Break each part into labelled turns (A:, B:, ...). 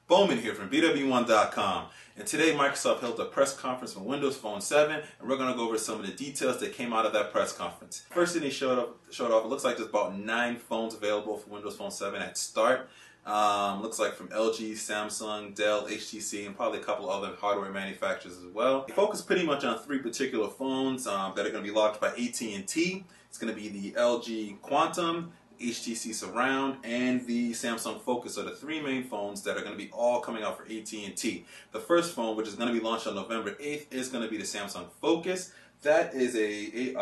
A: BWOne here from BWOne.com, and today Microsoft held a press conference for Windows Phone 7, and we're going to go over some of the details that came out of that press conference. First thing they showed off, it looks like there's about 9 phones available for Windows Phone 7 at start. Looks like from LG, Samsung, Dell, HTC, and probably a couple other hardware manufacturers as well. They focus pretty much on 3 particular phones that are going to be launched by AT&T. It's going to be the LG Quantum, HTC Surround, and the Samsung Focus are the 3 main phones that are going to be all coming out for AT&T. The first phone, which is going to be launched on November 8th, is going to be the Samsung Focus. That is a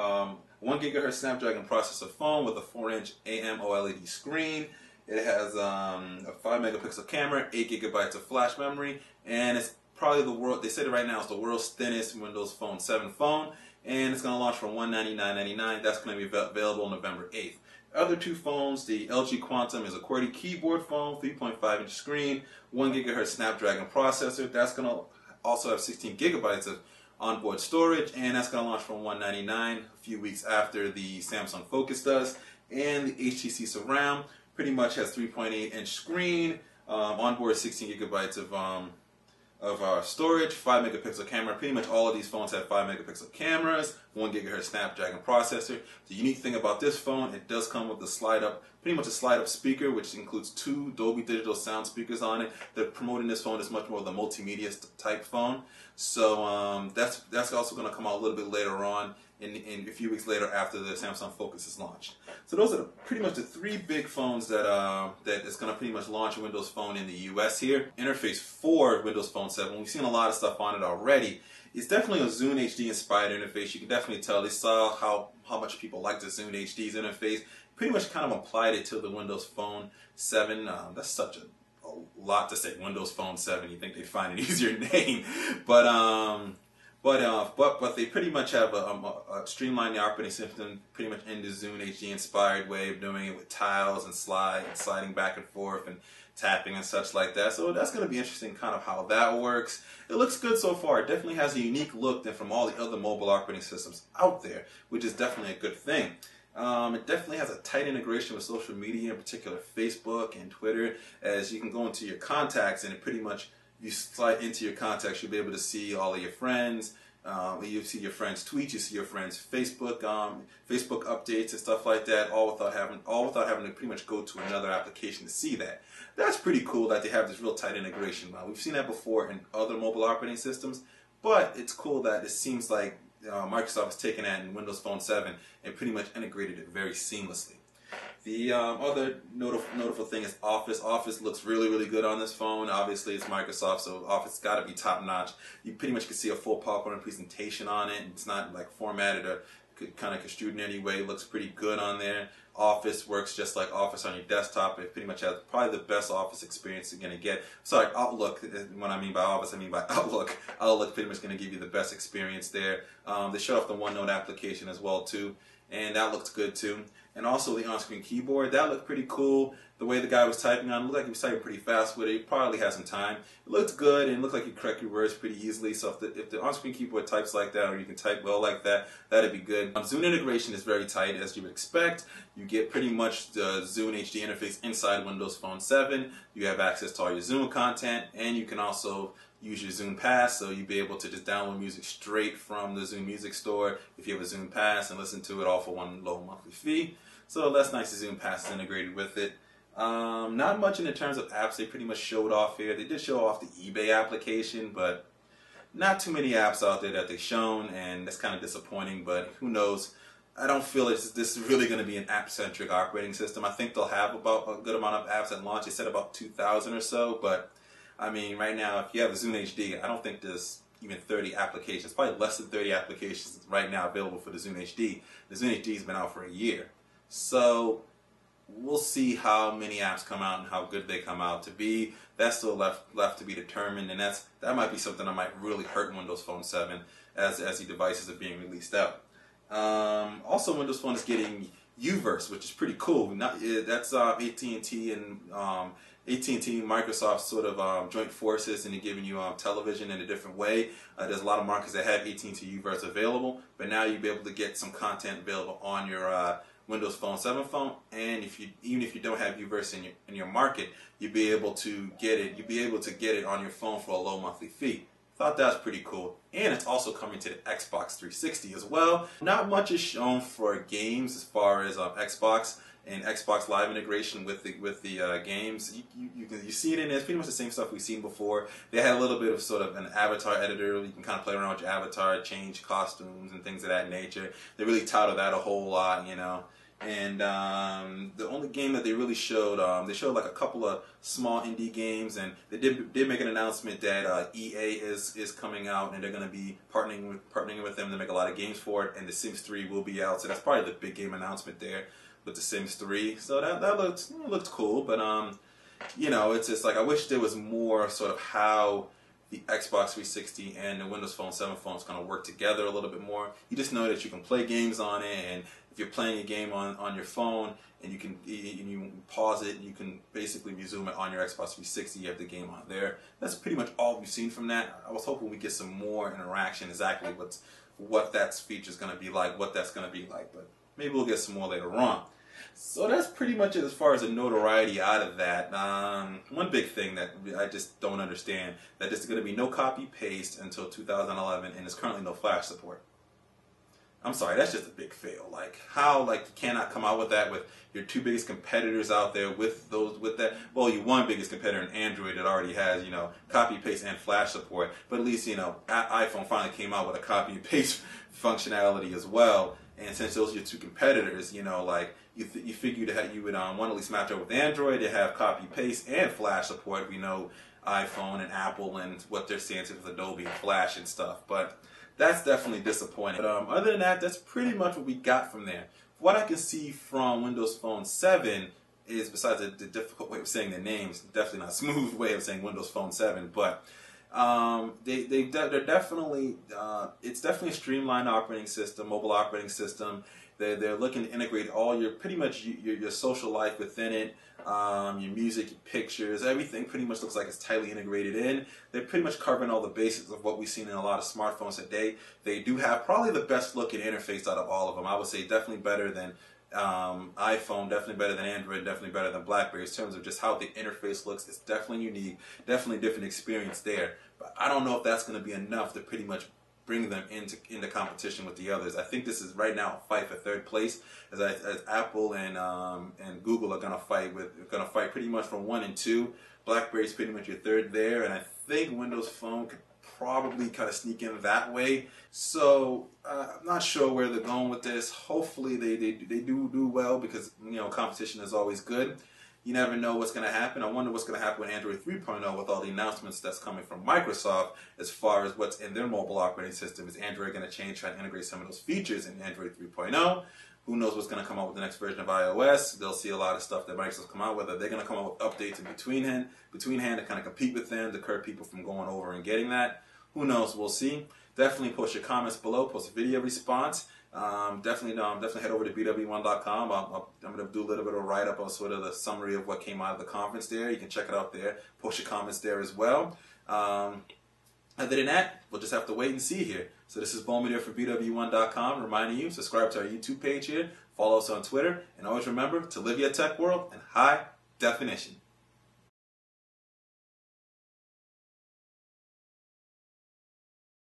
A: 1 GHz Snapdragon processor phone with a 4-inch AMOLED screen. It has a 5 megapixel camera, 8 gigabytes of flash memory, and it's probably they said it right now, it's the world's thinnest Windows Phone 7 phone, and it's going to launch for $199.99. That's going to be available November 8th. Other 2 phones, the LG Quantum is a QWERTY keyboard phone, 3.5-inch screen, 1 GHz Snapdragon processor. That's going to also have 16 gigabytes of onboard storage, and that's going to launch for $199 a few weeks after the Samsung Focus does. And the HTC Surround pretty much has 3.8-inch screen, onboard 16 gigabytes of storage, 5 megapixel camera. Pretty much all of these phones have 5 megapixel cameras, 1 gigahertz Snapdragon processor. The unique thing about this phone, it does come with a pretty much a slide-up speaker, which includes 2 Dolby Digital sound speakers on it. They're promoting this phone as much more of the multimedia type phone. So that's also going to come out a little bit later on, in a few weeks later after the Samsung Focus is launched. So those are pretty much the 3 big phones that is going to pretty much launch Windows Phone in the US here. Interface for Windows Phone 7, we've seen a lot of stuff on it already. It's definitely a Zune HD inspired interface. You can definitely tell they saw how much people like the Zune HD's interface. Pretty much kind of applied it to the Windows Phone 7. That's such a lot to say, Windows Phone 7. You think they'd find an easier name, but they pretty much have a streamlined operating system, pretty much in the Zune HD inspired way of doing it with tiles and sliding back and forth and tapping and such like that. So that's going to be interesting, kind of how that works. It looks good so far. It definitely has a unique look than from all the other mobile operating systems out there, which is definitely a good thing. It definitely has a tight integration with social media, in particular Facebook and Twitter, as you can go into your contacts and it pretty much, you slide into your contacts, you'll be able to see all of your friends. You see your friends' tweets, you see your friends' Facebook updates and stuff like that, all without having to pretty much go to another application to see that. That's pretty cool that they have this real tight integration. We've seen that before in other mobile operating systems, but it's cool that it seems like Microsoft has taken that in Windows Phone 7 and pretty much integrated it very seamlessly. The other notable thing is Office. Office looks really, really good on this phone. Obviously, it's Microsoft, so Office got to be top-notch. You pretty much can see a full PowerPoint presentation on it. It's not like formatted or kind of construed in any way. It looks pretty good on there. Office works just like Office on your desktop. It pretty much has probably the best Office experience you're going to get. Sorry, Outlook. When I mean by Office, I mean by Outlook. Outlook pretty much going to give you the best experience there. They showed off the OneNote application as well too, and that looks good too. And also the on-screen keyboard, that looked pretty cool. The way the guy was typing on it, looked like he was typing pretty fast with it. He probably had some time. It looked good and it looked like you correct your words pretty easily. So if the on-screen keyboard types like that, or you can type well like that, that'd be good. Zune integration is very tight, as you would expect. You get pretty much the Zune HD interface inside Windows Phone 7. You have access to all your Zune content, and you can also use your Zune Pass, so you'll be able to just download music straight from the Zune Music Store if you have a Zune Pass and listen to it all for one low monthly fee. So that's nice. The Zune Pass is integrated with it. Not much in the terms of apps they pretty much showed off here. They did show off the eBay application, but not too many apps out there that they've shown, and that's kind of disappointing, but who knows. I don't feel this is really going to be an app-centric operating system. I think they'll have about a good amount of apps at launch. They said about 2,000 or so, but I mean, right now, if you have a Zune HD, I don't think there's even 30 applications, probably less than 30 applications right now available for the Zune HD. The Zune HD has been out for a year. So we'll see how many apps come out and how good they come out to be. That's still left to be determined, and that might be something that might really hurt Windows Phone 7 as the devices are being released out. Also, Windows Phone is getting Uverse, which is pretty cool. That's AT&T and Microsoft sort of joint forces, and they're giving you television in a different way. There's a lot of markets that have AT&T Uverse available, but now you'll be able to get some content available on your Windows Phone 7 phone, and even if you don't have UVerse in your market, you'll be able to get it. You'll be able to get it on your phone for a low monthly fee. Thought that was pretty cool, and it's also coming to the Xbox 360 as well. Not much is shown for games as far as Xbox and Xbox Live integration with the games. You see it in there. It's pretty much the same stuff we've seen before. They had a little bit of sort of an avatar editor. You can kind of play around with your avatar, change costumes and things of that nature. They really touted that a whole lot, you know. And the only game that they really showed, they showed like a couple of small indie games, and they did make an announcement that EA is coming out, and they're going to be partnering with them to make a lot of games for it, and The Sims 3 will be out. So that's probably the big game announcement there with The Sims 3. So that looked cool, but you know, it's just like I wish there was more sort of how the Xbox 360 and the Windows Phone 7 phones kind of work together a little bit more. You just know that you can play games on it, and if you're playing a game on your phone and you pause it, you can basically resume it on your Xbox 360. You have the game on there. That's pretty much all we've seen from that. I was hoping we get some more interaction, exactly what that feature's going to be like, what that's going to be like, but maybe we'll get some more later on. So that's pretty much it as far as the notoriety out of that. One big thing that I just don't understand, that there's going to be no copy paste until 2011, and there's currently no Flash support. I'm sorry, that's just a big fail. Like, how, like, you cannot come out with that with your two biggest competitors out there with that. Well, your one biggest competitor in Android that already has, you know, copy paste and Flash support. But at least, you know, iPhone finally came out with a copy and paste functionality as well. And since those are your two competitors, you know, like, you figured that you would want to at least match up with Android. They have copy paste and Flash support. We know iPhone and Apple and what they're saying with Adobe and Flash and stuff. But that's definitely disappointing. But other than that, that's pretty much what we got from there. What I can see from Windows Phone 7 is, besides the difficult way of saying their names, definitely not a smooth way of saying Windows Phone 7, but they're definitely it's definitely a streamlined operating system, mobile operating system. They're looking to integrate all your pretty much your social life within it, your music, your pictures, everything pretty much looks like it's tightly integrated in. They're pretty much covering all the basics of what we've seen in a lot of smartphones today. They do have probably the best looking interface out of all of them. I would say definitely better than iPhone, definitely better than Android, definitely better than BlackBerry in terms of just how the interface looks. It's definitely unique, definitely a different experience there. But I don't know if that's going to be enough to pretty much bring them into competition with the others. I think this is right now a fight for third place, as Apple and Google are gonna fight pretty much from 1 and 2. BlackBerry's pretty much your third there, and I think Windows Phone could probably kind of sneak in that way. So I'm not sure where they're going with this. Hopefully they do well, because you know, competition is always good. You never know what's going to happen. I wonder what's going to happen with Android 3.0 with all the announcements that's coming from Microsoft as far as what's in their mobile operating system. Is Android going to change, try to integrate some of those features in Android 3.0? Who knows what's going to come out with the next version of iOS? They'll see a lot of stuff that Microsoft come out with. Are they going to come out with updates in between hand to kind of compete with them, to curb people from going over and getting that? Who knows? We'll see. Definitely post your comments below. Post a video response. Definitely head over to BWOne.com. I'm going to do a little bit of a write-up on sort of the summary of what came out of the conference there. You can check it out there. Post your comments there as well. Other than that, we'll just have to wait and see here. So this is Bowman here for BWOne.com, reminding you, subscribe to our YouTube page here, follow us on Twitter, and always remember to live your tech world in high definition.